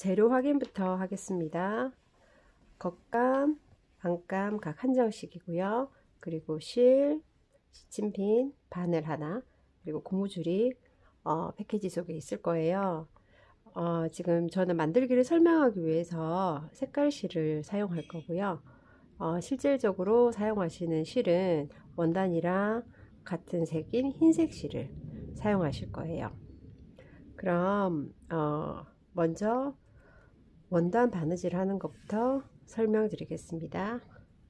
재료 확인부터 하겠습니다. 겉감, 안감 각 한 장씩이고요. 그리고 실, 시침핀, 바늘 하나, 그리고 고무줄이 패키지 속에 있을 거예요. 지금 저는 만들기를 설명하기 위해서 색깔 실을 사용할 거고요. 실질적으로 사용하시는 실은 원단이랑 같은 색인 흰색 실을 사용하실 거예요. 그럼 먼저 원단 바느질 하는 것부터 설명드리겠습니다.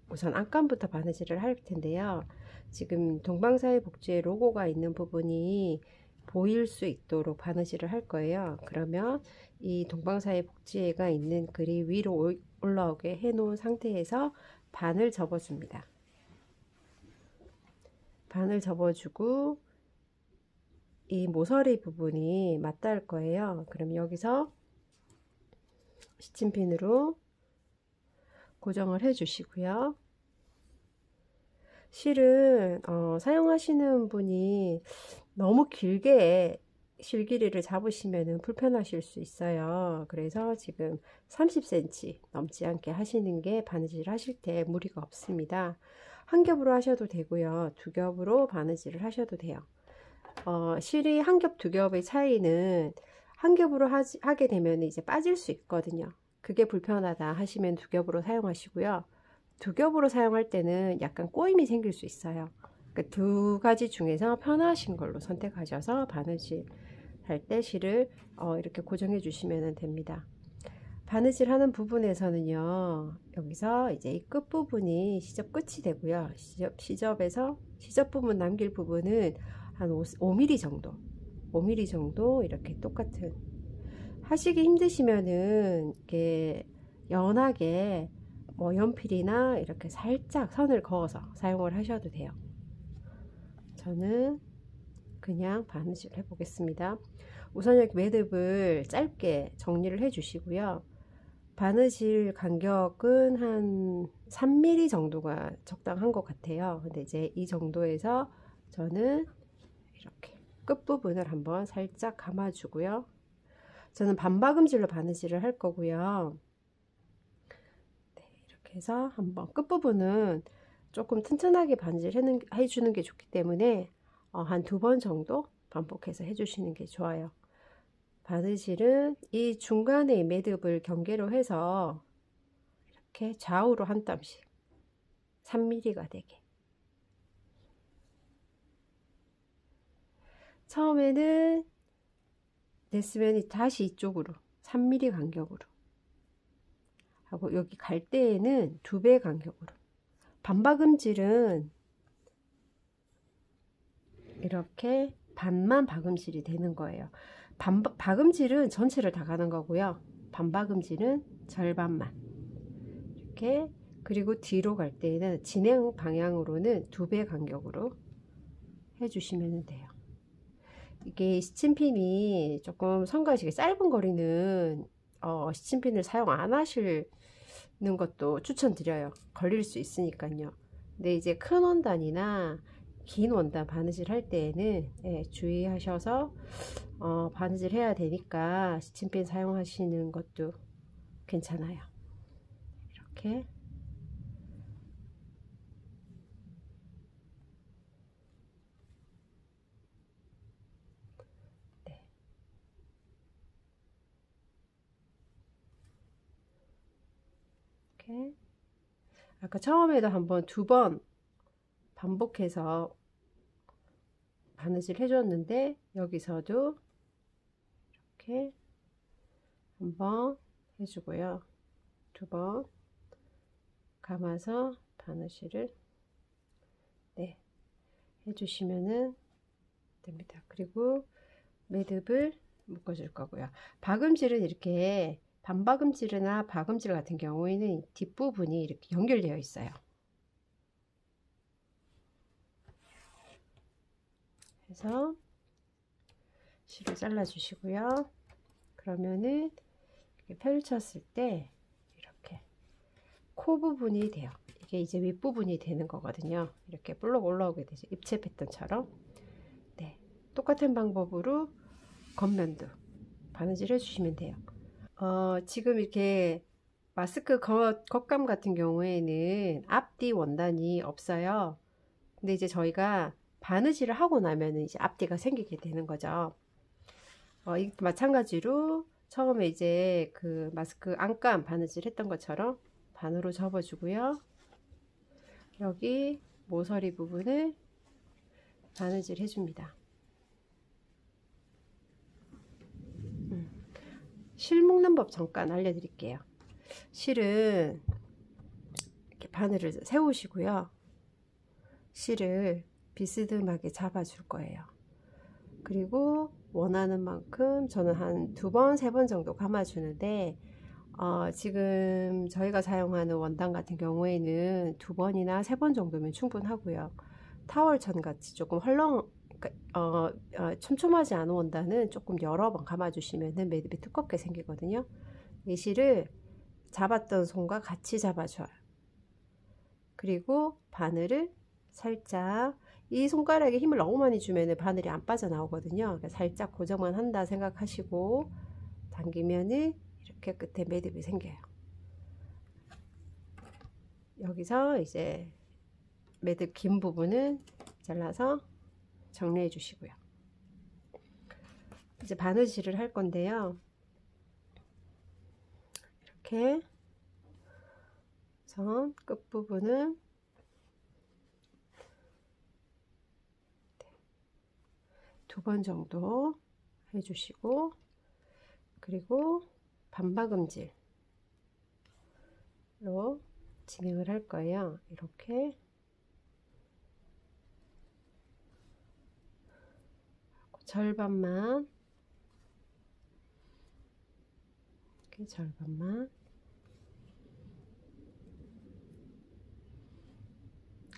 우선 안감부터 바느질을 할 텐데요. 지금 동방사회복지의 로고가 있는 부분이 보일 수 있도록 바느질을 할 거예요. 그러면 이 동방사회복지회가 있는 글이 위로 올라오게 해 놓은 상태에서 반을 접어줍니다. 반을 접어주고 이 모서리 부분이 맞닿을 거예요. 그럼 여기서 시침핀으로 고정을 해 주시고요. 실은 사용하시는 분이 너무 길게 실 길이를 잡으시면 불편하실 수 있어요. 그래서 지금 30cm 넘지 않게 하시는 게 바느질 하실 때 무리가 없습니다. 한 겹으로 하셔도 되고요. 두 겹으로 바느질을 하셔도 돼요. 실이 한 겹, 두 겹의 차이는 한 겹으로 하게 되면 이제 빠질 수 있거든요. 그게 불편하다 하시면 두 겹으로 사용하시고요. 두 겹으로 사용할 때는 약간 꼬임이 생길 수 있어요. 그러니까 두 가지 중에서 편하신 걸로 선택하셔서 바느질 할 때 실을 이렇게 고정해 주시면 됩니다. 바느질 하는 부분에서는요, 여기서 이제 이 끝부분이 시접 끝이 되고요. 시접 부분 남길 부분은 한 5mm 정도, 5mm 정도 이렇게 똑같은, 하시기 힘드시면은 이렇게 연하게 연필이나 이렇게 살짝 선을 그어서 사용을 하셔도 돼요. 저는 그냥 바느질 해 보겠습니다. 우선 여기 매듭을 짧게 정리를 해 주시고요. 바느질 간격은 한 3mm 정도가 적당한 것 같아요. 근데 이제 이 정도에서 저는 이렇게 끝부분을 한번 살짝 감아주고요. 저는 반박음질로 바느질을 할 거고요. 네, 이렇게 해서 한번 끝부분은 조금 튼튼하게 바느질 해주는 게 좋기 때문에 한 2번 정도 반복해서 해주시는 게 좋아요. 바느질은 이 중간에 매듭을 경계로 해서 이렇게 좌우로 한 땀씩 3mm가 되게, 처음에는 냈으면 다시 이쪽으로 3mm 간격으로 하고, 여기 갈 때에는 2배 간격으로. 반박음질은 이렇게 반만 박음질이 되는 거예요. 박음질은 전체를 다 가는 거고요. 반박음질은 절반만 이렇게. 그리고 뒤로 갈 때에는 진행 방향으로는 2배 간격으로 해주시면 돼요. 이게 시침핀이 조금 성가시게 짧은 거리는 시침핀을 사용 안 하시는 것도 추천드려요. 걸릴 수 있으니까요. 근데 이제 큰 원단이나 긴 원단 바느질 할 때에는 주의하셔서 바느질 해야 되니까 시침핀 사용하시는 것도 괜찮아요. 이렇게 아까 처음에도 한번 2번 반복해서 바느질 해줬는데, 여기서도 이렇게 한번 해주고요. 2번 감아서 바느질을 해주시면 됩니다. 그리고 매듭을 묶어줄 거고요. 박음질은 이렇게 반박음질이나 박음질 같은 경우에는 뒷부분이 이렇게 연결되어 있어요. 그래서 실을 잘라 주시고요. 그러면은 이렇게 펼쳤을 때 이렇게 코 부분이 돼요. 이게 이제 윗부분이 되는 거거든요. 이렇게 볼록 올라오게 되죠. 입체 패턴처럼. 네, 똑같은 방법으로 겉면도 바느질 해주시면 돼요. 지금 이렇게 마스크 겉감 같은 경우에는 앞뒤 원단이 없어요. 근데 이제 저희가 바느질을 하고 나면은 이제 앞뒤가 생기게 되는 거죠. 이 마찬가지로 처음에 이제 그 마스크 안감 바느질 했던 것처럼 반으로 접어주고요. 여기 모서리 부분을 바느질 해줍니다. 실 묶는 법 잠깐 알려드릴게요. 실은 이렇게 바늘을 세우시고요. 실을 비스듬하게 잡아줄 거예요. 그리고 원하는 만큼 저는 한 2번, 3번 정도 감아주는데 지금 저희가 사용하는 원단 같은 경우에는 2번이나 3번 정도면 충분하고요. 타월천 같이 조금 촘촘하지 않은 원단은 조금 여러 번 감아주시면 매듭이 두껍게 생기거든요. 이 실을 잡았던 손과 같이 잡아줘요. 그리고 바늘을 살짝, 이 손가락에 힘을 너무 많이 주면 바늘이 안 빠져나오거든요. 살짝 고정만 한다 생각하시고 당기면은 이렇게 끝에 매듭이 생겨요. 여기서 이제 매듭 긴 부분은 잘라서 정리해 주시고요. 이제 바느질을 할 건데요. 이렇게 선 끝부분은 두 번 정도 해주시고, 그리고 반박음질로 진행을 할 거예요. 이렇게 절반만, 이렇게 절반만,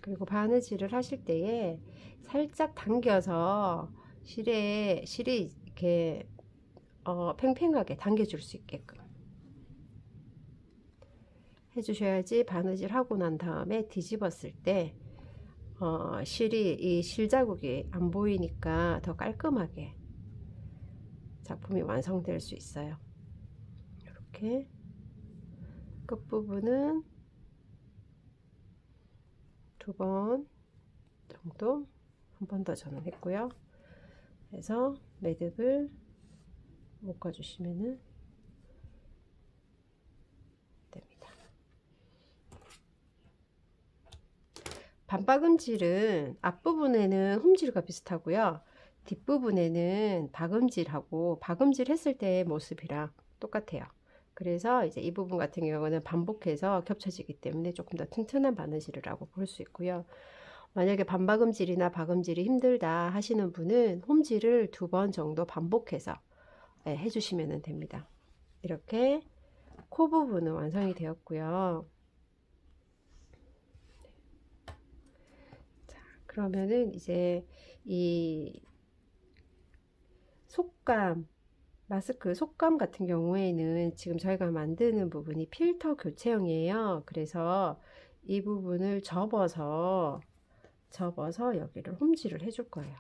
그리고 바느질을 하실 때에 살짝 당겨서 실이 이렇게 팽팽하게 당겨줄 수 있게끔 해주셔야지 바느질 하고 난 다음에 뒤집었을 때 이 실자국이 안 보이니까 더 깔끔하게 작품이 완성될 수 있어요. 이렇게 끝부분은 2번 정도, 한 번 더 저는 했고요. 그래서 매듭을 묶어주시면 됩니다. 반박음질은 앞부분에는 홈질과 비슷하고요. 뒷부분에는 박음질하고 박음질 했을 때의 모습이랑 똑같아요. 그래서 이제 이 부분 같은 경우는 반복해서 겹쳐지기 때문에 조금 더 튼튼한 바느질이라고 볼 수 있고요. 만약에 반박음질이나 박음질이 힘들다 하시는 분은 홈질을 2번 정도 반복해서 해주시면 됩니다. 이렇게 코 부분은 완성이 되었고요. 자, 그러면은 이제 이 속감, 마스크 속감 같은 경우에는 지금 저희가 만드는 부분이 필터 교체형이에요. 그래서 이 부분을 접어서 여기를 홈질을 해줄 거예요.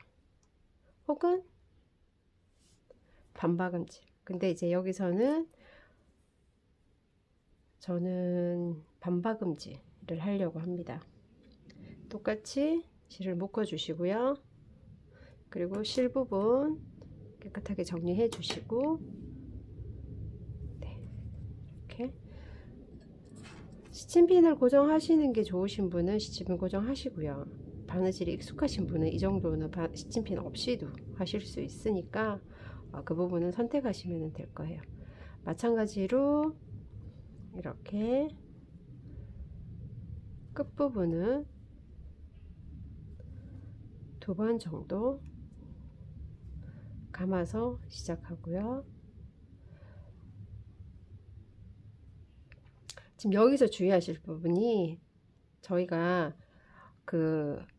혹은 반박음질. 근데 이제 여기서는 저는 반박음질을 하려고 합니다. 똑같이 실을 묶어 주시고요. 그리고 실 부분 깨끗하게 정리해 주시고, 네, 이렇게 시침핀을 고정하시는 게 좋으신 분은 시침핀 고정하시고요. 바느질이 익숙하신 분은 이 정도는 시침핀 없이도 하실 수 있으니까 그 부분은 선택하시면 될 거예요. 마찬가지로 이렇게 끝부분은 2번 정도 감아서 시작하고요. 지금 여기서 주의하실 부분이, 저희가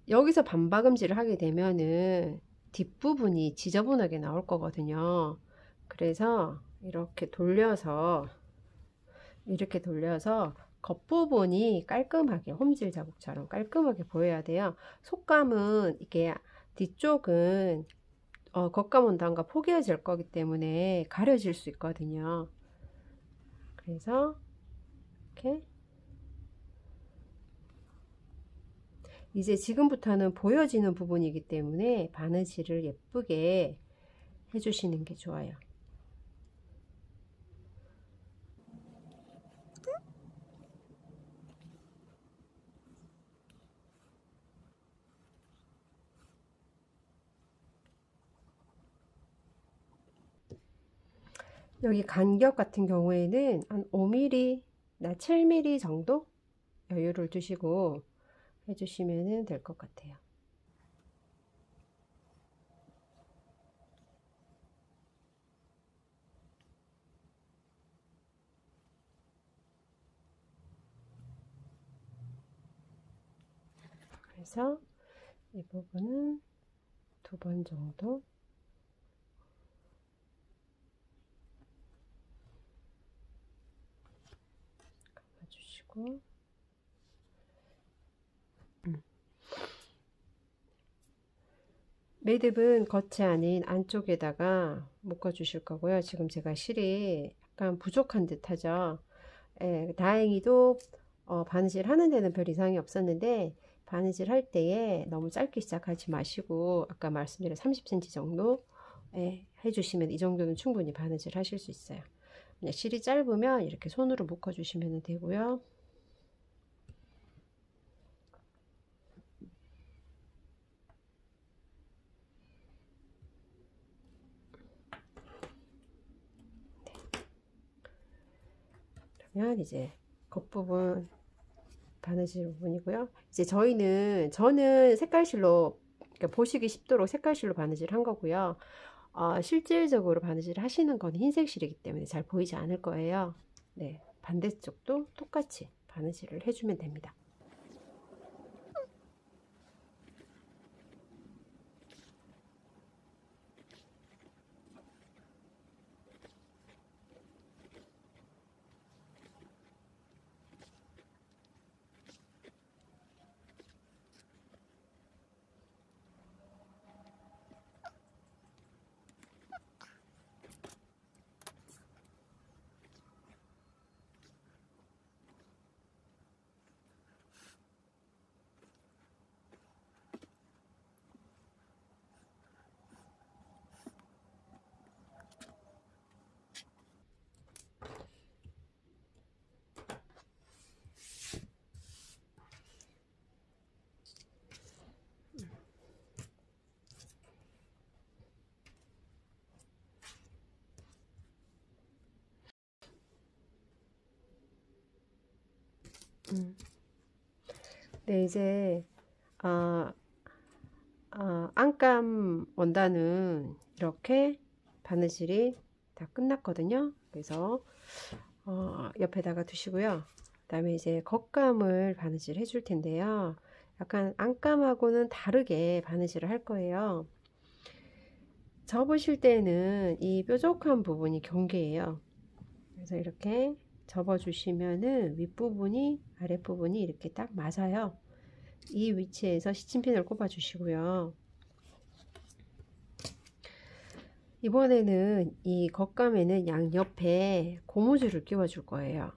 여기서 반박음질을 하게 되면은 뒷부분이 지저분하게 나올 거거든요. 그래서 이렇게 돌려서 겉부분이 깔끔하게, 홈질 자국처럼 깔끔하게 보여야 돼요. 속감은 이게 뒤쪽은 겉감 원단과 포개어질 거기 때문에 가려질 수 있거든요. 그래서 이렇게 이제 지금부터는 보여지는 부분이기 때문에 바느질을 예쁘게 해주시는 게 좋아요. 여기 간격 같은 경우에는 한 5mm, 7mm 정도 여유를 두시고 해주시면 될 것 같아요. 그래서 이 부분은 2번 정도 감아주시고 매듭은 겉이 아닌 안쪽에다가 묶어 주실 거고요. 지금 제가 실이 약간 부족한 듯 하죠. 예, 다행히도 바느질 하는 데는 별 이상이 없었는데 바느질 할 때에 너무 짧게 시작하지 마시고 아까 말씀드린 30cm 정도 해주시면 이 정도는 충분히 바느질 하실 수 있어요. 그냥 실이 짧으면 이렇게 손으로 묶어 주시면 되고요. 그러면 이제 겉부분 바느질 부분이고요. 이제 저는 색깔실로, 그러니까 보시기 쉽도록 색깔실로 바느질 한 거고요. 실질적으로 바느질 하시는 건 흰색 실이기 때문에 잘 보이지 않을 거예요. 네, 반대쪽도 똑같이 바느질을 해주면 됩니다. 네, 이제 안감 원단은 이렇게 바느질이 다 끝났거든요. 그래서 옆에다가 두시고요. 그 다음에 이제 겉감을 바느질 해줄 텐데요. 약간 안감하고는 다르게 바느질을 할 거예요. 접으실 때는 이 뾰족한 부분이 경계예요. 그래서 이렇게 접어주시면은 윗부분이 아랫부분이 이렇게 딱 맞아요. 이 위치에서 시침핀을 꼽아 주시고요. 이번에는 이 겉감에는 양옆에 고무줄을 끼워 줄 거예요.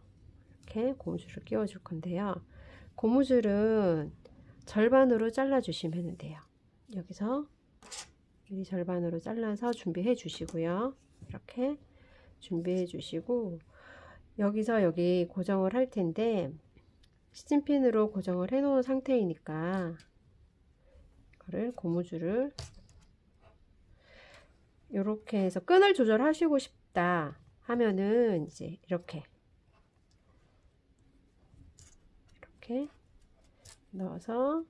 이렇게 고무줄을 끼워 줄 건데요. 고무줄은 절반으로 잘라 주시면 돼요. 여기서 이 절반으로 잘라서 준비해 주시고요. 이렇게 준비해 주시고 여기서 여기 고정을 할 텐데 시침핀으로 고정을 해 놓은 상태이니까 이거를 고무줄을 이렇게 해서 끈을 조절하시고 싶다 하면은 이제 이렇게 넣어서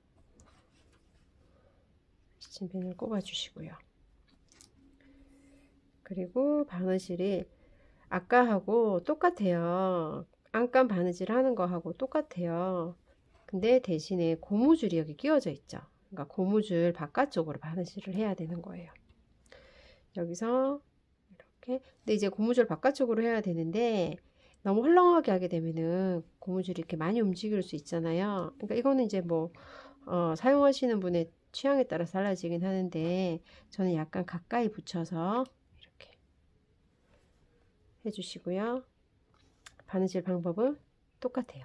시침핀을 꼽아 주시고요. 그리고 바느질이 아까하고 똑같아요. 안감 바느질 하는 거하고 똑같아요. 근데 대신에 고무줄이 여기 끼워져 있죠. 그러니까 고무줄 바깥쪽으로 바느질을 해야 되는 거예요. 여기서 이렇게. 근데 이제 고무줄 바깥쪽으로 해야 되는데 너무 헐렁하게 하게 되면은 고무줄이 이렇게 많이 움직일 수 있잖아요. 그러니까 이거는 이제 뭐 사용하시는 분의 취향에 따라 달라지긴 하는데 저는 약간 가까이 붙여서 이렇게 해주시고요. 바느질 방법은 똑같아요.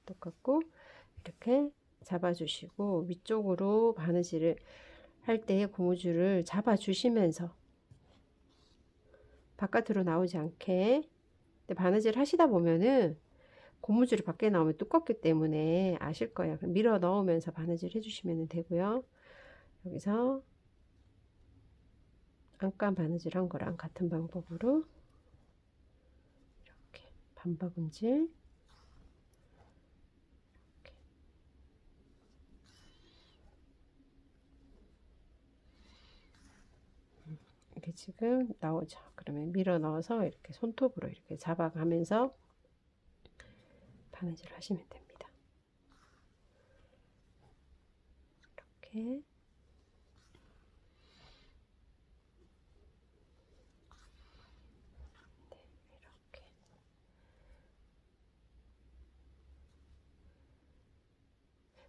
똑같고 이렇게 잡아주시고 위쪽으로 바느질을 할 때 고무줄을 잡아주시면서 바깥으로 나오지 않게. 근데 바느질 하시다 보면은 고무줄이 밖에 나오면 두껍기 때문에 아실 거예요. 밀어 넣으면서 바느질 해주시면 되고요. 여기서 안감 바느질 한 거랑 같은 방법으로 이렇게 반바구질 이렇게 지금 나오죠. 그러면 밀어 넣어서 이렇게 손톱으로 이렇게 잡아가면서 바느질 하시면 됩니다. 이렇게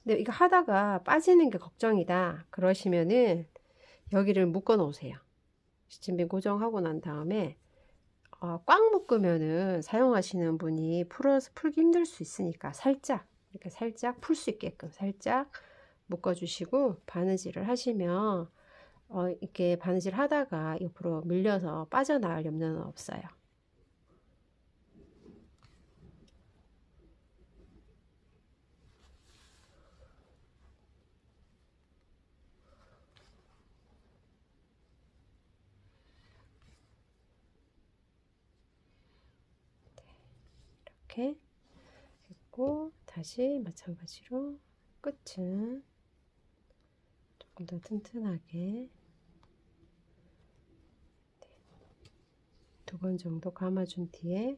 근데 이거 하다가 빠지는 게 걱정이다 그러시면은 여기를 묶어 놓으세요. 시침빈 고정하고 난 다음에 꽉 묶으면은 사용하시는 분이 풀기 힘들 수 있으니까 살짝 이렇게 살짝 풀 수 있게끔 살짝 묶어 주시고 바느질을 하시면 이렇게 바느질 하다가 옆으로 밀려서 빠져나갈 염려는 없어요. 이렇게 했고 다시 마찬가지로 끝은 조금 더 튼튼하게 2번 정도 감아준 뒤에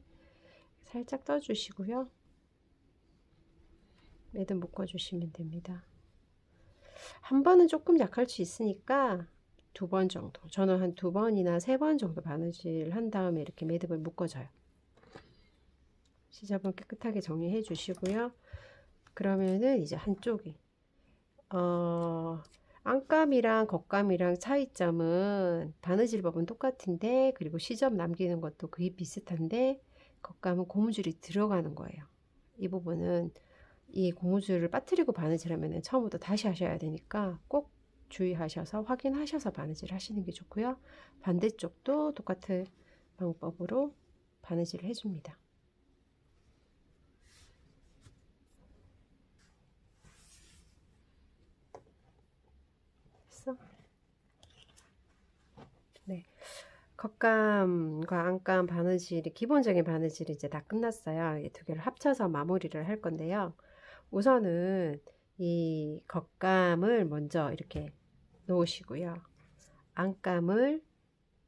살짝 떠주시고요. 매듭 묶어주시면 됩니다. 한 번은 조금 약할 수 있으니까 2번 정도, 저는 한 2번이나 3번 정도 바느질 한 다음에 이렇게 매듭을 묶어줘요. 시접은 깨끗하게 정리해 주시고요. 그러면은 이제 한쪽이 안감이랑 겉감이랑 차이점은 바느질법은 똑같은데 그리고 시접 남기는 것도 거의 비슷한데 겉감은 고무줄이 들어가는 거예요. 이 부분은 이 고무줄을 빠뜨리고 바느질하면 처음부터 다시 하셔야 되니까 꼭 주의하셔서 확인하셔서 바느질 하시는 게 좋고요. 반대쪽도 똑같은 방법으로 바느질을 해줍니다. 네, 겉감과 안감 바느질이 기본적인 바느질이 이제 다 끝났어요. 이 2개를 합쳐서 마무리를 할 건데요. 우선은 이 겉감을 먼저 이렇게 놓으시고요. 안감을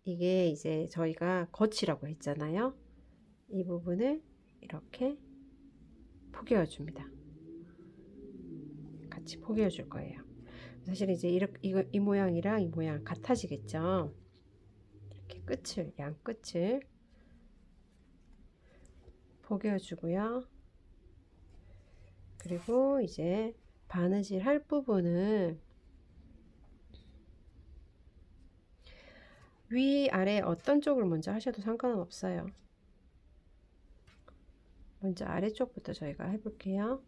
이게 이제 저희가 겉이라고 했잖아요. 이 부분을 이렇게 포개어 줍니다. 같이 포개어 줄 거예요. 사실 이제 이 모양이랑 이 모양 같아지겠죠. 이렇게 끝을 양 끝을 포개어 주고요. 그리고 이제 바느질 할 부분은 위 아래 어떤 쪽을 먼저 하셔도 상관은 없어요. 먼저 아래쪽부터 저희가 해볼게요.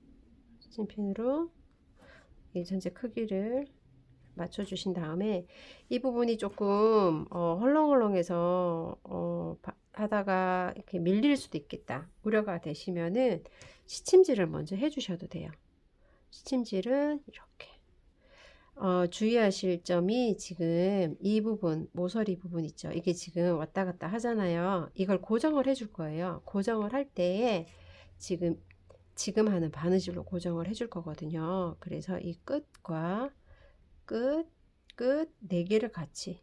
스팀핀으로 이 전체 크기를 맞춰 주신 다음에 이 부분이 조금 헐렁헐렁해서 하다가 이렇게 밀릴 수도 있겠다 우려가 되시면은 시침질을 먼저 해 주셔도 돼요. 시침질은 이렇게 주의하실 점이 지금 이 부분 모서리 부분 있죠. 이게 지금 왔다 갔다 하잖아요. 이걸 고정을 해 줄 거예요. 고정을 할 때에 지금 하는 바느질로 고정을 해 줄 거거든요. 그래서 이 끝과 끝 4개를 같이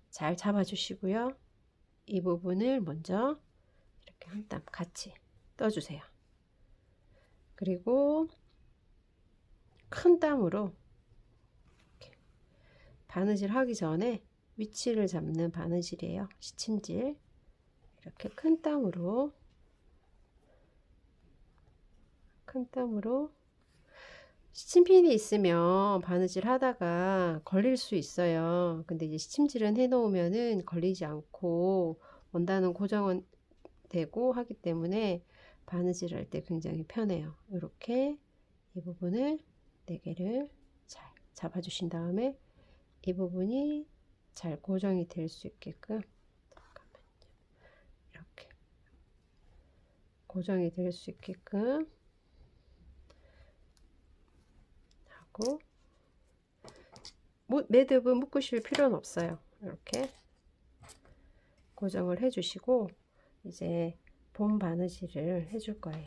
잘 잡아 주시고요. 이 부분을 먼저 이렇게 한 땀 같이 떠 주세요. 그리고 큰 땀으로 이렇게 바느질 하기 전에 위치를 잡는 바느질이에요. 시침질. 이렇게 큰 땀으로 시침핀이 있으면 바느질 하다가 걸릴 수 있어요. 근데 이제 시침질은 해 놓으면은 걸리지 않고 원단은 고정은 되고 하기 때문에 바느질 할 때 굉장히 편해요. 이렇게 이 부분을 4개를 잘 잡아주신 다음에 이 부분이 잘 고정이 될 수 있게끔 이렇게 고정이 될 수 있게끔 하고, 매듭은 묶으실 필요는 없어요. 이렇게 고정을 해주시고 이제 본 바느질을 해줄 거예요.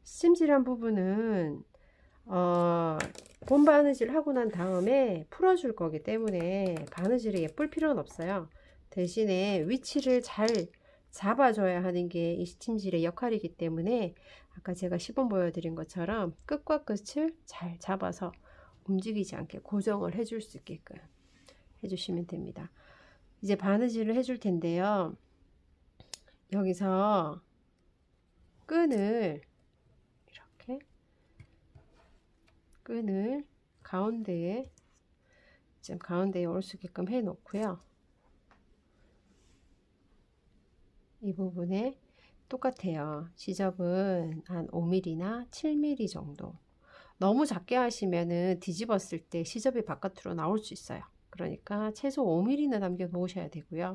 심질한 부분은 본 바느질 하고 난 다음에 풀어줄 거기 때문에 바느질이 예쁠 필요는 없어요. 대신에 위치를 잘 잡아줘야 하는 게 이 스팀질의 역할이기 때문에 아까 제가 시범 보여드린 것처럼 끝과 끝을 잘 잡아서 움직이지 않게 고정을 해줄 수 있게끔 해주시면 됩니다. 이제 바느질을 해줄 텐데요. 여기서 끈을 이렇게 끈을 가운데에 지금 가운데에 올 수 있게끔 해 놓고요. 이 부분에 똑같아요. 지접은 한 5mm나 7mm 정도. 너무 작게 하시면은 뒤집었을 때 시접이 바깥으로 나올 수 있어요. 그러니까 최소 5mm는 남겨 놓으셔야 되고요.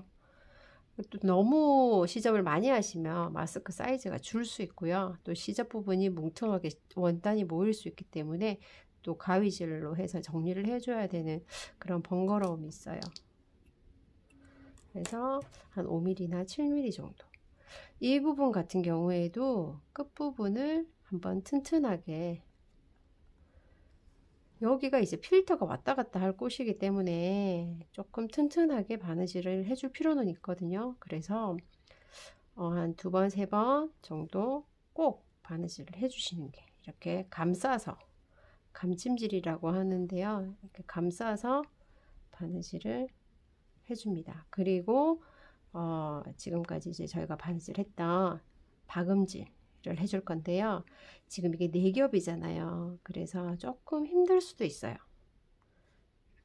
또 너무 시접을 많이 하시면 마스크 사이즈가 줄 수 있고요. 또 시접 부분이 뭉퉁하게 원단이 모일 수 있기 때문에 또 가위질로 해서 정리를 해줘야 되는 그런 번거로움이 있어요. 그래서 한 5mm나 7mm 정도. 이 부분 같은 경우에도 끝부분을 한번 튼튼하게, 여기가 이제 필터가 왔다 갔다 할 곳이기 때문에 조금 튼튼하게 바느질을 해줄 필요는 있거든요. 그래서 한 2번, 3번 정도 꼭 바느질을 해주시는 게, 이렇게 감싸서, 감찜질이라고 하는데요. 이렇게 감싸서 바느질을 해줍니다. 그리고 지금까지 이제 저희가 바느질 했던 박음질을 해줄 건데요. 지금 이게 4겹이잖아요. 그래서 조금 힘들 수도 있어요.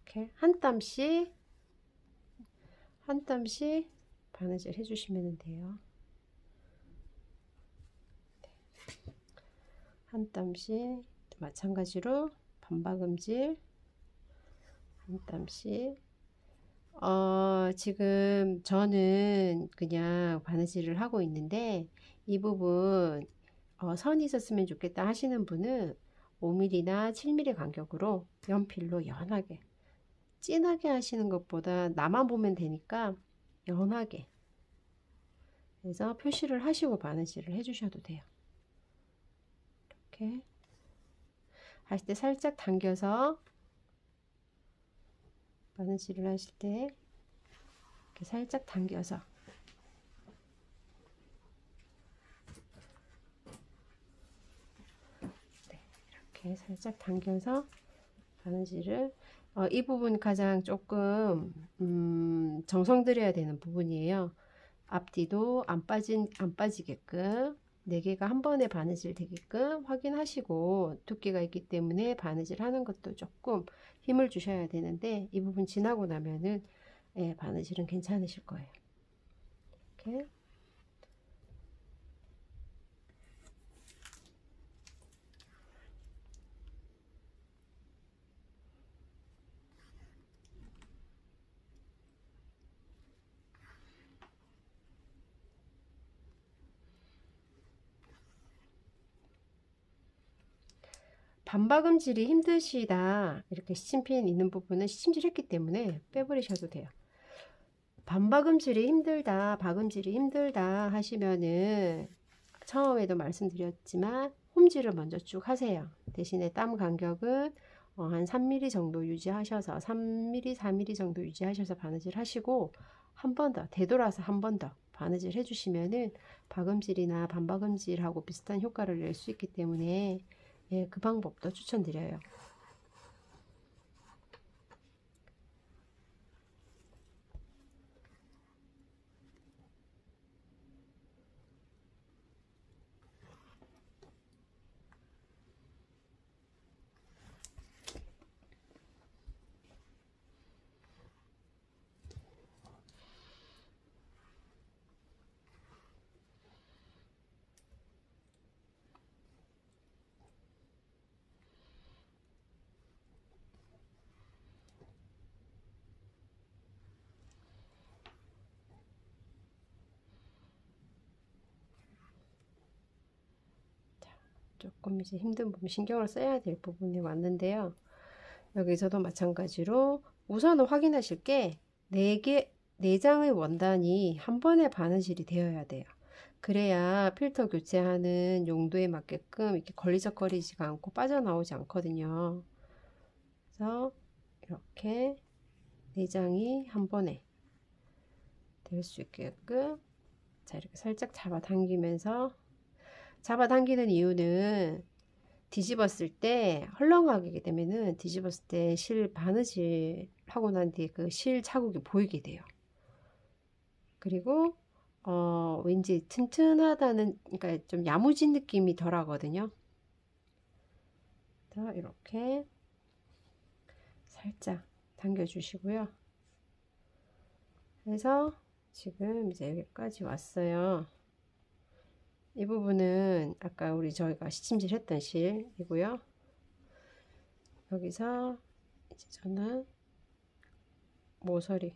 이렇게 한 땀씩 바느질 해주시면 돼요. 한 땀씩 마찬가지로 반박음질 한 땀씩. 지금 저는 그냥 바느질을 하고 있는데 이 부분 선이 있었으면 좋겠다 하시는 분은 5mm나 7mm 간격으로 연필로 연하게, 진하게 하시는 것보다 나만 보면 되니까 연하게 해서 표시를 하시고 바느질을 해주셔도 돼요. 이렇게 하실 때 살짝 당겨서, 바느질을 하실 때 이렇게 살짝 당겨서 이렇게 살짝 당겨서 바느질을 이 부분 가장 조금 정성 들여야 되는 부분이에요. 앞뒤도 안 빠지게끔 4개가 한 번에 바느질 되게끔 확인하시고, 두께가 있기 때문에 바느질 하는 것도 조금 힘을 주셔야 되는데 이 부분 지나고 나면은 바느질은 괜찮으실 거예요. 이렇게 반박음질이 힘드시다, 이렇게 시침핀 있는 부분은 시침질 했기 때문에 빼버리셔도 돼요. 반박음질이 힘들다, 박음질이 힘들다 하시면은 처음에도 말씀드렸지만 홈질을 먼저 쭉 하세요. 대신에 땀 간격은 한 3mm 정도 유지하셔서 3mm, 4mm 정도 유지하셔서 바느질 하시고, 한 번 더 되돌아서 한 번 더 바느질 해주시면은 박음질이나 반박음질하고 비슷한 효과를 낼 수 있기 때문에 그 방법도 추천드려요. 조금 이제 힘든 부분, 신경을 써야 될 부분이 왔는데요. 여기서도 마찬가지로 우선은 확인하실 게 4장의 원단이 한 번에 바느질이 되어야 돼요. 그래야 필터 교체하는 용도에 맞게끔 이렇게 걸리적거리지가 않고 빠져나오지 않거든요. 그래서 이렇게 4장이 한 번에 될 수 있게끔 자, 이렇게 살짝 잡아당기면서, 잡아당기는 이유는 뒤집었을 때 헐렁하게 되면은 뒤집었을 때 실 바느질 하고 난 뒤에 그 실 자국이 보이게 돼요. 그리고 왠지 튼튼하다는, 그러니까 좀 야무진 느낌이 덜 하거든요. 자, 이렇게 살짝 당겨 주시고요. 그래서 지금 이제 여기까지 왔어요. 이 부분은 아까 저희가 시침질 했던 실이고요. 여기서 이제 저는 모서리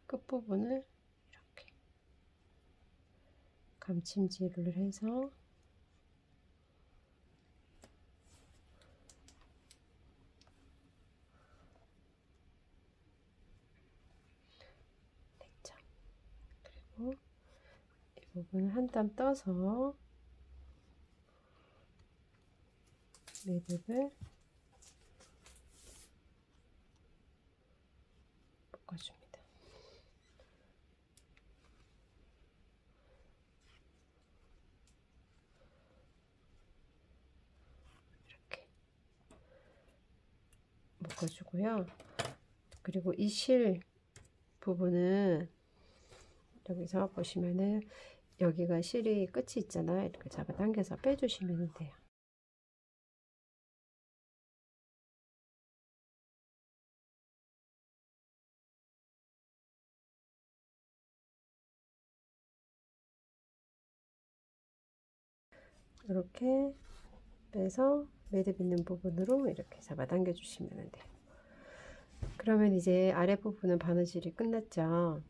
끝부분을 이렇게 감침질을 해서 냈죠. 그리고 이 부분을 한 땀 떠서 매듭을 묶어줍니다. 이렇게 묶어주고요. 그리고 이 실 부분은 여기서 보시면은 여기가 실이 끝이 있잖아요. 이렇게 잡아당겨서 빼주시면 돼요. 이렇게 빼서 매듭 있는 부분으로 이렇게 잡아당겨 주시면 돼요. 그러면 이제 아랫부분은 바느질이 끝났죠.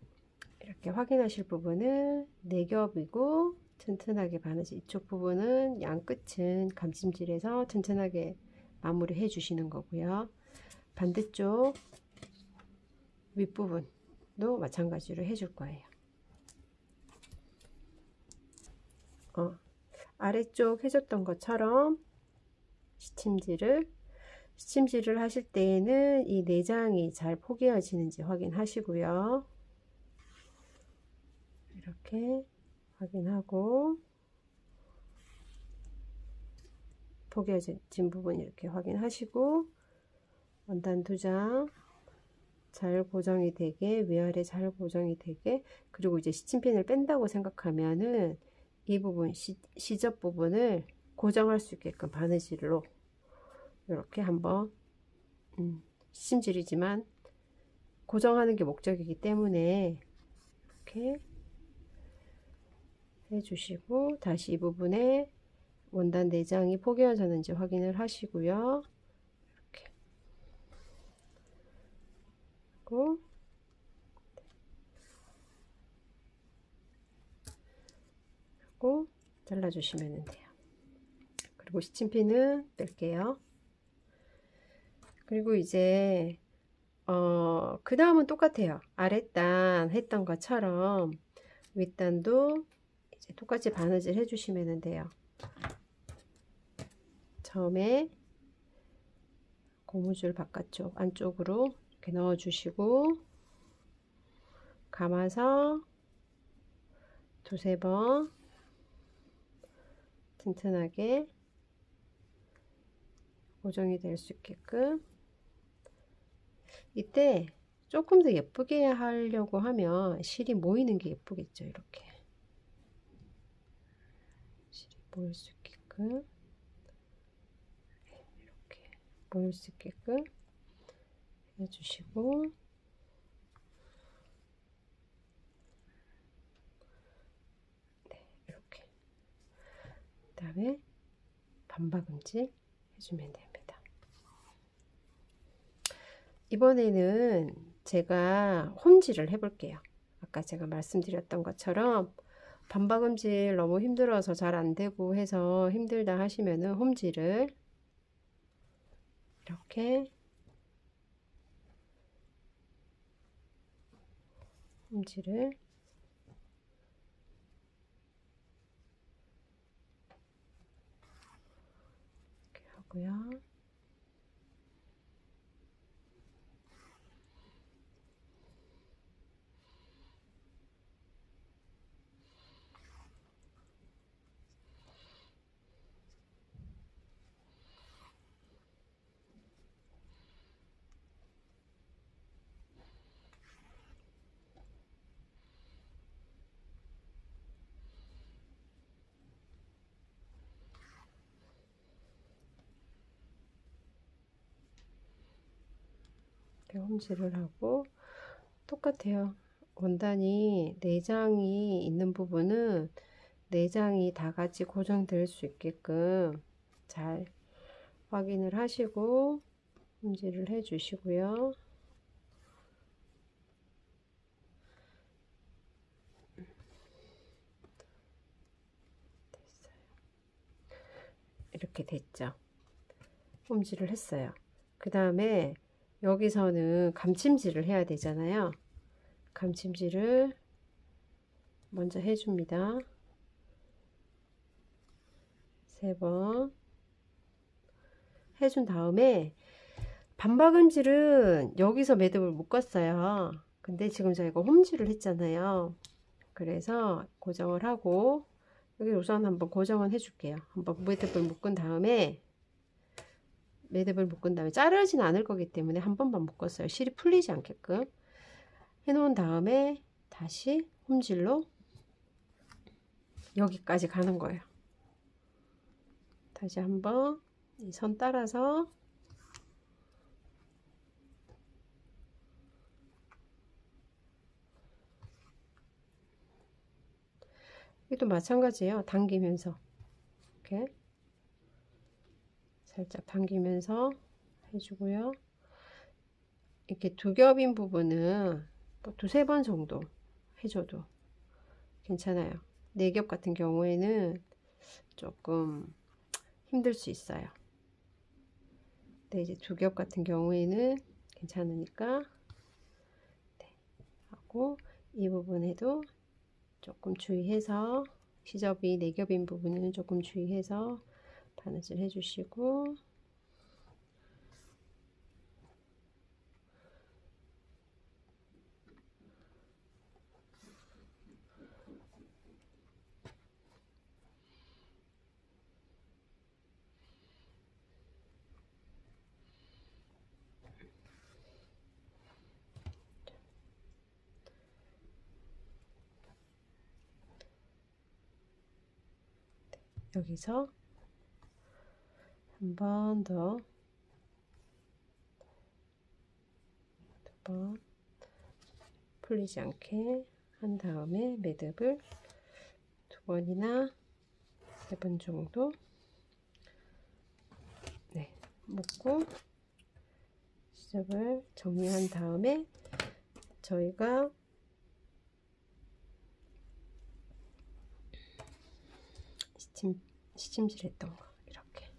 이렇게 확인하실 부분은 4겹이고 튼튼하게 바느질, 이쪽 부분은 양 끝은 감침질해서 튼튼하게 마무리 해 주시는 거고요. 반대쪽 윗부분도 마찬가지로 해줄 거예요. 아래쪽 해줬던 것처럼 시침질을 하실 때에는 이 4장이 잘 포개어지는지 확인하시고요. 이렇게 확인하고 포개어진 부분 이렇게 확인하시고 원단 2장 잘 고정이 되게, 위아래 잘 고정이 되게, 그리고 이제 시침핀을 뺀다고 생각하면은 이 부분 시접 부분을 고정할 수 있게끔 바느질로 이렇게 한번 시침질이지만 고정하는 게 목적이기 때문에 이렇게 해주시고, 다시 이 부분에 원단 4장이 포개어졌는지 확인을 하시고요. 이렇게 하고 잘라주시면 돼요. 그리고 시침핀은 뺄게요. 그리고 이제 그 다음은 똑같아요. 아랫단 했던 것처럼 윗단도 이제 똑같이 바느질 해주시면 돼요. 처음에 고무줄 바깥쪽 안쪽으로 이렇게 넣어주시고 감아서 2~3번 튼튼하게 고정이 될 수 있게끔, 이때 조금 더 예쁘게 하려고 하면 실이 모이는 게 예쁘겠죠. 이렇게 실이 모일 수 있게끔, 이렇게 모일 수 있게끔 해주시고, 이렇게 그 다음에 반박음질 해주면 됩니다. 이번에는 제가 홈질을 해 볼게요. 아까 제가 말씀드렸던 것처럼 반박음질 너무 힘들어서 잘 안되고 해서 힘들다 하시면은 홈질을 이렇게 홈질을 이렇게 하고요. 홈질을 하고 똑같아요. 원단이 내장이 있는 부분은 내장이 다 같이 고정될 수 있게끔 잘 확인을 하시고 홈질을 해 주시고요. 됐어요. 이렇게 됐죠. 홈질을 했어요. 그 다음에 여기서는 감침질을 해야 되잖아요. 감침질을 먼저 해줍니다. 3번 해준 다음에 반박음질은 여기서 매듭을 묶었어요. 근데 지금 저희가 홈질을 했잖아요. 그래서 고정을 하고 여기 우선 한번 고정을 해줄게요. 한번 매듭을 묶은 다음에 자르진 않을 거기 때문에 한 번만 묶었어요. 실이 풀리지 않게끔 해놓은 다음에 다시 홈질로 여기까지 가는 거예요. 다시 한번 이 선 따라서 여기도 마찬가지예요. 당기면서 이렇게 살짝 당기면서 해주고요. 이렇게 두 겹인 부분은 뭐 2~3번 정도 해줘도 괜찮아요. 4겹 같은 경우에는 조금 힘들 수 있어요. 근데 이제 2겹 같은 경우에는 괜찮으니까 네, 하고 이 부분에도 조금 주의해서 시접이 4겹인 부분은 조금 주의해서 바느질 해주시고 여기서 한 번 더, 2번 풀리지 않게 한 다음에 매듭을 2번이나 3번 정도 네, 묶고 시접을 정리한 다음에 저희가 시침질 했던 거 이렇게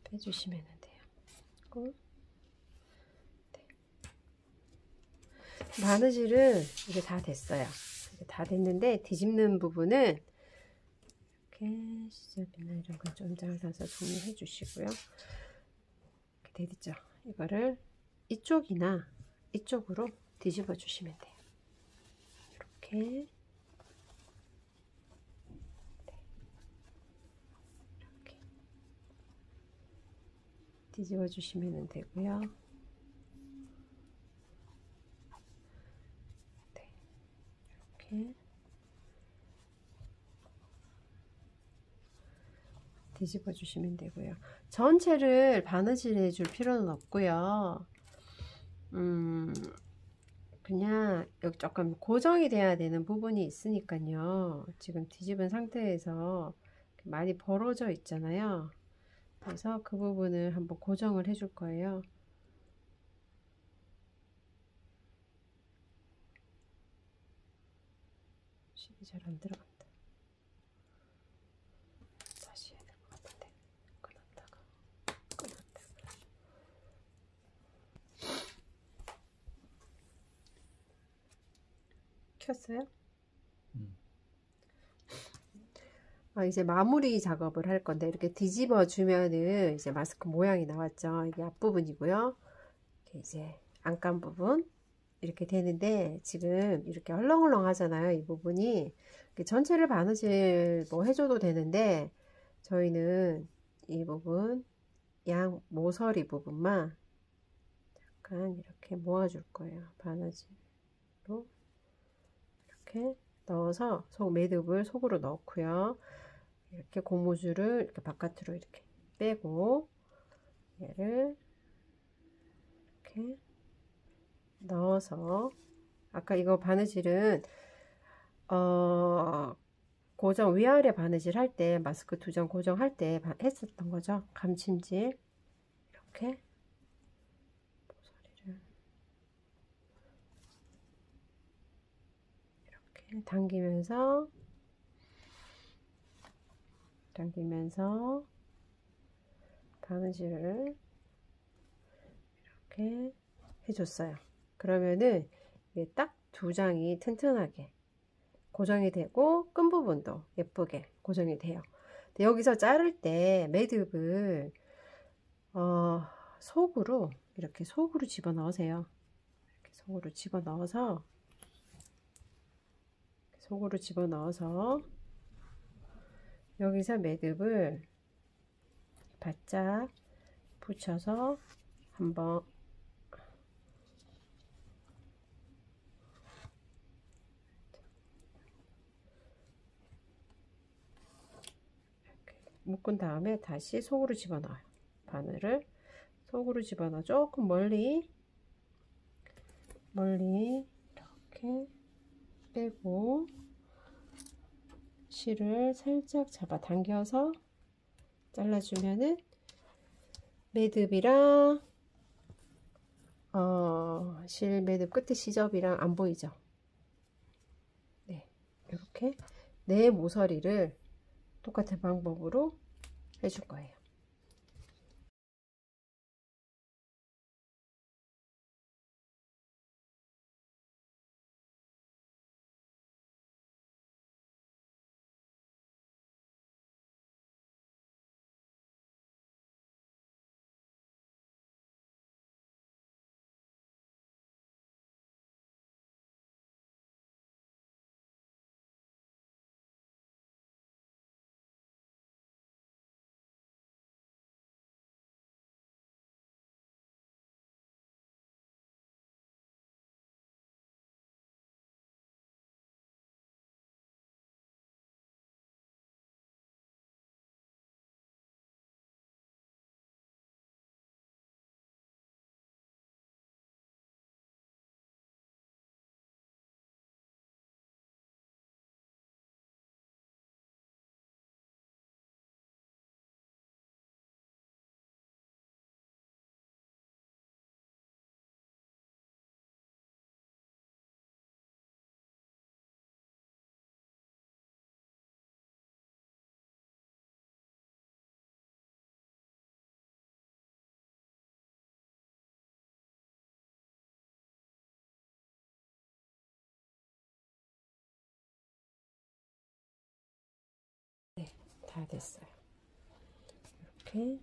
빼주시면 돼요. 그리고 네. 바느질은 이게 다 됐어요. 이게 다 됐는데 뒤집는 부분은 이렇게 시접이나 이런 거 좀 잘라서 정리해 주시고요. 이렇게 됐죠. 이거를 이쪽이나 이쪽으로 뒤집어 주시면 돼요. 이렇게 뒤집어 주시면 되고요. 네, 이렇게 뒤집어 주시면 되고요. 전체를 바느질 해줄 필요는 없고요. 그냥 여기 조금 고정이 돼야 되는 부분이 있으니까요. 지금 뒤집은 상태에서 많이 벌어져 있잖아요. 그래서 그 부분을 한번 고정을 해줄 거예요. 잘 안 들어간다. 다시 해야 될 것 같은데. 끊었다가. 켰어요? 이제 마무리 작업을 할 건데, 이렇게 뒤집어 주면은 이제 마스크 모양이 나왔죠. 이게 앞부분이고요. 이제 안감 부분 이렇게 되는데, 지금 이렇게 헐렁헐렁 하잖아요. 이 부분이 전체를 바느질 뭐 해줘도 되는데, 저희는 이 부분 양 모서리 부분만 약간 이렇게 모아줄 거예요. 바느질로 이렇게 넣어서 매듭을 속으로 넣고요. 이렇게 고무줄을 이렇게 바깥으로 이렇게 빼고, 얘를 이렇게 넣어서, 아까 이거 바느질은 고정, 위아래 바느질 할 때, 마스크 2장 고정할 때 했었던 거죠. 감침질 이렇게 모서리를 이렇게 당기면서 바느질을 이렇게 해줬어요. 그러면은 이게 딱 2장이 튼튼하게 고정이 되고, 끈 부분도 예쁘게 고정이 돼요. 근데 여기서 자를 때 매듭을 속으로 이렇게 속으로 집어 넣으세요. 이렇게 속으로 집어 넣어서 여기서 매듭을 바짝 붙여서 한번 묶은 다음에 다시 속으로 집어넣어요. 바늘을 속으로 집어넣어 조금 멀리 이렇게 빼고, 실을 살짝 잡아 당겨서 잘라주면은 매듭이랑 실 매듭 끝에 시접이랑 안 보이죠? 네, 이렇게 네 모서리를 똑같은 방법으로 해줄 거예요. 네, 다 됐어요. 이렇게